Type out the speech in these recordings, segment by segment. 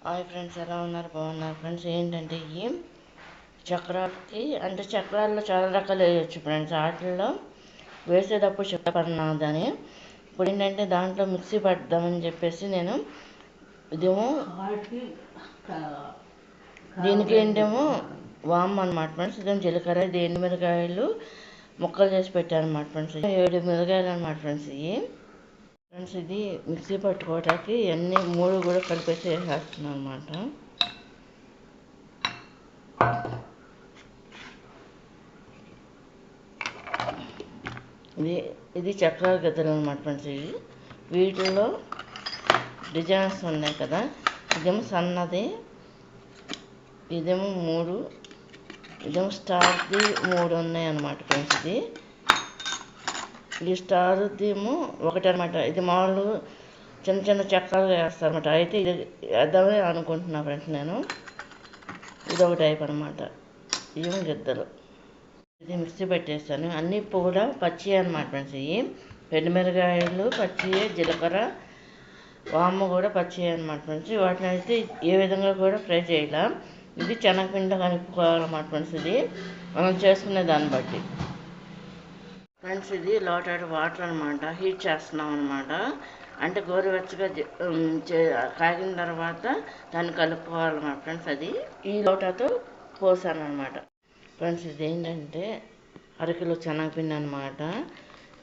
Hi friends, ఎలా ఉన్నారు? బాగున్నారు ఫ్రెండ్స్. ఏంటంటే ఈ చక్రాలకి అంటే చక్రాల్లో చాలా రకాలు వేయచ్చు ఫ్రెండ్స్. వాటిల్లో వేసేటప్పుడు చెప్పన్నదని ఇప్పుడు ఏంటంటే దాంట్లో మిక్సీ పడదామని చెప్పేసి నేను ఇదేమో దీనికి ఏంటేమో వామ్ అనమాట ఫ్రెండ్స్. ఇదేమో జీలకర్ర, ఇది ఎండుమిరకాయలు ముక్కలు చేసి పెట్టాను అనమాట ఫ్రెండ్స్. 7 మిరకాయలు అనమాట ఫ్రెండ్స్. ఫ్రెండ్స్ ఇది మిక్సీ పట్టుకోవటానికి అన్నీ 3 కూడా కలిపేసి వేసేస్తున్నాను అనమాట. ఇది చక్రాల గద్దలు అనమాట ఫ్రెండ్స్. వీటిలో డిజైన్స్ ఉన్నాయి కదా. ఇదేమో సన్నది, ఇదేమో 3, ఇదేమో స్టార్ది 3 ఉన్నాయి అన్నమాట ఫ్రెండ్స్. ఈ స్టార్ది ఏమో 1 అనమాట. ఇది మామూలు చిన్న చిన్న చక్రాలు వేస్తారన్నమాట. అయితే ఇది వేద్దామని అనుకుంటున్నా ఫ్రెండ్స్ నేను. ఇది ఒక టైప్ అనమాట. ఇవేమో గిద్దలు. ఇది మిక్సీ పెట్టేస్తాను. అన్నీ కూడా పచ్చి అనమాట ఫ్రెండ్స్. ఎండుమిరకాయలు పచ్చి, జీలకర్ర, వాము కూడా పచ్చి అనమాట ఫ్రెండ్స్. వాటిని అయితే ఏ విధంగా కూడా ఫ్రై చేయాల. ఇది శనగపిండి కలుపుకోవాలన్నమాట ఫ్రెండ్స్. ఇది మనం చేసుకునే దాన్ని బట్టి ఫ్రెండ్స్. ఇది లోటాడు వాటర్ అనమాట. హీట్ చేస్తున్నాం అనమాట. అంటే గోరువెచ్చగా కాగిన తర్వాత దాన్ని కలుపుకోవాలన్నమాట ఫ్రెండ్స్. అది ఈ లోటాతో పోసాను అనమాట ఫ్రెండ్స్. ఇది ఏంటంటే అరకిలో శనగపిండి అనమాట.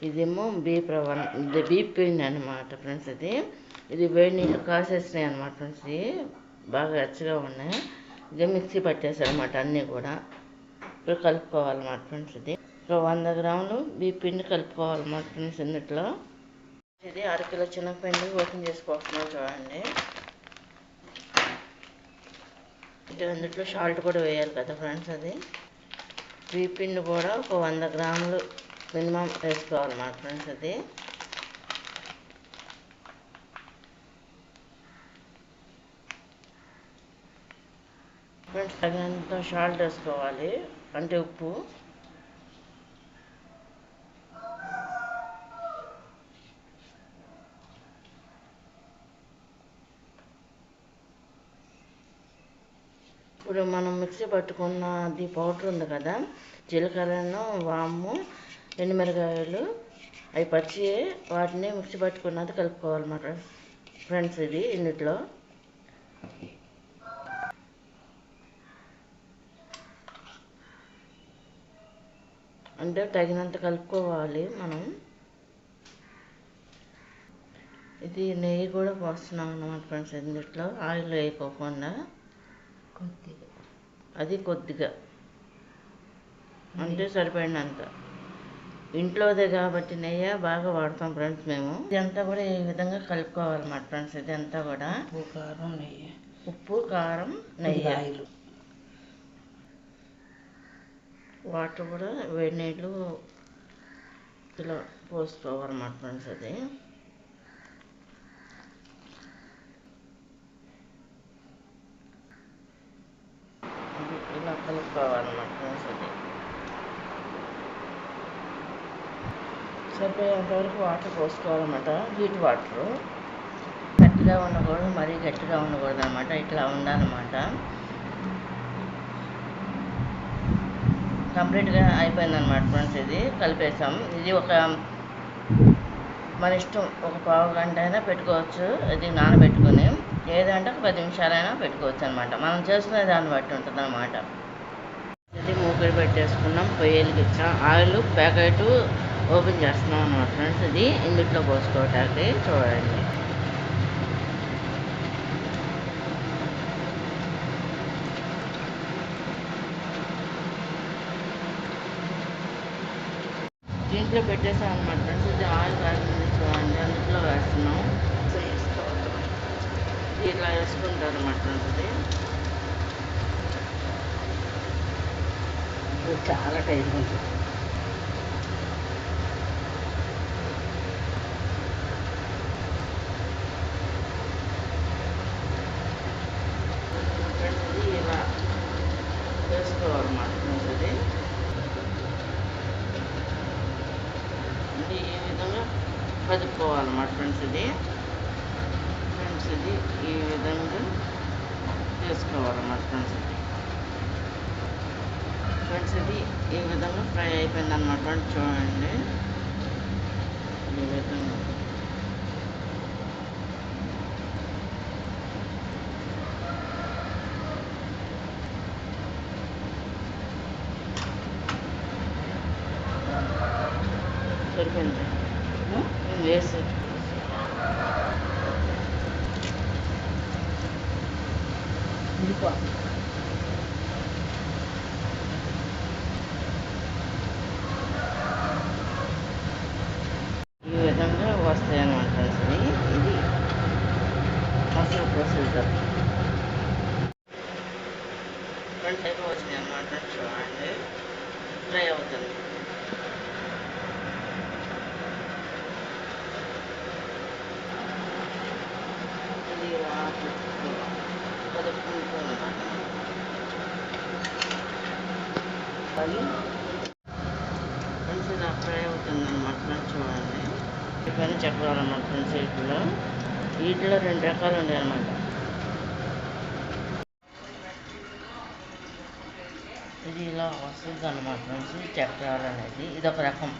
ఇదేమో బీప్ రవ్వ, ఇది బీప్ పిండి అనమాట ఫ్రెండ్స్. ఇది వేడి నీళ్ళు కాసేసినాయి అనమాట ఫ్రెండ్స్. బాగా వెచ్చగా ఉన్నాయి. ఇదే మిక్సీ పట్టేసారు అనమాట. అన్నీ కూడా ఇప్పుడు కలుపుకోవాలన్నమాట ఫ్రెండ్స్. ఇది 100 గ్రాములు బీప్ పిండి కలుపుకోవాలన్నమాట ఫ్రెండ్స్. ఇందులో ఇది అరకిలో శనగపిండి ఓపెన్ చేసుకోవాలన్నమాట. చూడండి, ఇందులో సాల్ట్ కూడా వేయాలి కదా ఫ్రెండ్స్. అది బీప్ పిండి కూడా ఒక 100 గ్రాములు మినిమం వేసుకోవాలన్నమాట ఫ్రెండ్స్. ఫ్రెండ్స్ తగినంత సాల్ట్ వేసుకోవాలి, అంటే ఉప్పు. ఇప్పుడు మనం మిక్సీ పట్టుకున్నది పౌడర్ ఉంది కదా, జీలకర్రను, వాము, ఎండుమిరకాయలు అవి పచ్చి, వాటిని మిక్సీ పట్టుకున్నది కలుపుకోవాలన్నమాట ఫ్రెండ్స్. ఇది ఇందులో అంటే తగినంత కలుపుకోవాలి మనం. ఇది నెయ్యి కూడా పోస్తున్నాం అన్నమాట ఫ్రెండ్స్. ఇందులో ఆయిల్ వేయకోకుండా కొద్దిగా అంటే సరిపడినంత. ఇంట్లోదే కాబట్టి నెయ్యి బాగా వాడతాం ఫ్రెండ్స్ మేము. ఇదంతా కూడా ఈ విధంగా కలుపుకోవాలన్నమాట ఫ్రెండ్స్. ఇదంతా కూడా ఉప్పు, కారం, నెయ్యి, ఆయిల్, వాటర్ కూడా వేడి నీళ్ళు ఇలా పోసుకోవాలన్నమాట ఫ్రెండ్స్. ఇలా కలుపుకోవాలన్నమాట ఫ్రెండ్స్. సరిపోయేంతవరకు వాటర్ పోసుకోవాలన్నమాట. హీట్ వాటరు గట్టిగా ఉండకూడదు, మరీ గట్టిగా ఉండకూడదు అనమాట. ఇట్లా ఉండాలన్నమాట. కంప్లీట్గా అయిపోయిందన్నమాట ఫ్రెండ్స్. ఇది కలిపేసాం. ఇది ఒక మన ఇష్టం, ఒక పావు గంట అయినా పెట్టుకోవచ్చు. ఇది నానబెట్టుకుని ఏదంటే ఒక 10 నిమిషాలైనా పెట్టుకోవచ్చు అనమాట. మనం చేసుకునే దాన్ని బట్టి ఉంటుంది అనమాట. ఇది మూకుడు పెట్టేసుకున్నాం, పొయ్యి వెలిగించాం. ఆయిల్ ప్యాకెట్ ఓపెన్ చేస్తున్నాం అనమాట ఫ్రెండ్స్. ఇది ఇందులో పోసుకోవటానికి చూడండి. దీంట్లో పెట్టేసాం అనమాట ఫ్రెండ్స్. ఇది ఆయిల్ కాగింది చూడండి, అందులో వేస్తున్నాం. ఇట్లా వేసుకుంటారు అనమాట ఫ్రెండ్స్. ఇది చాలా టైం ఉంటుంది. ఇలా వేసుకోవాలన్నమాట ఫ్రెండ్స్. ఇది ఈ విధంగా కదుపుకోవాలన్నమాట ఫ్రెండ్స్. ఇది ఈ విధంగా చేసుకోవాలన్నమాట ఫ్రెండ్స్. ఫ్రెండ్స్ ఇది ఈ విధంగా ఫ్రై అయిపోయిందన్నమాట ఫ్రెండ్స్. చూడండి ఈ విధంగా. సరిపోయింది వేసి ఈ విధంగా వస్తాయి అన్నమాట ఫ్రెండ్స్. ఇది అసలు ప్రొసీజర్ ఫ్రెండ్స్. అయిపోయి వచ్చినాయి అన్నమాట. చూడండి ఫ్రై అవుతుంది. ఇది కదుపుకుంటూ ఉన్నాను. అది ఫ్రెండ్స్ ఇలా ఫ్రై అవుతుంది అన్నమాట ఫ్రెండ్స్. చూడండి ఇవన్నీ చెప్పాలన్నమాట ఫ్రెండ్స్. వీటిలో 2 రకాలు ఉన్నాయి అన్నమాట. ఇది ఇలా వస్తుంది అన్నమాట ఫ్రెండ్స్. చక్రాలు అనేది ఇదొక రకం.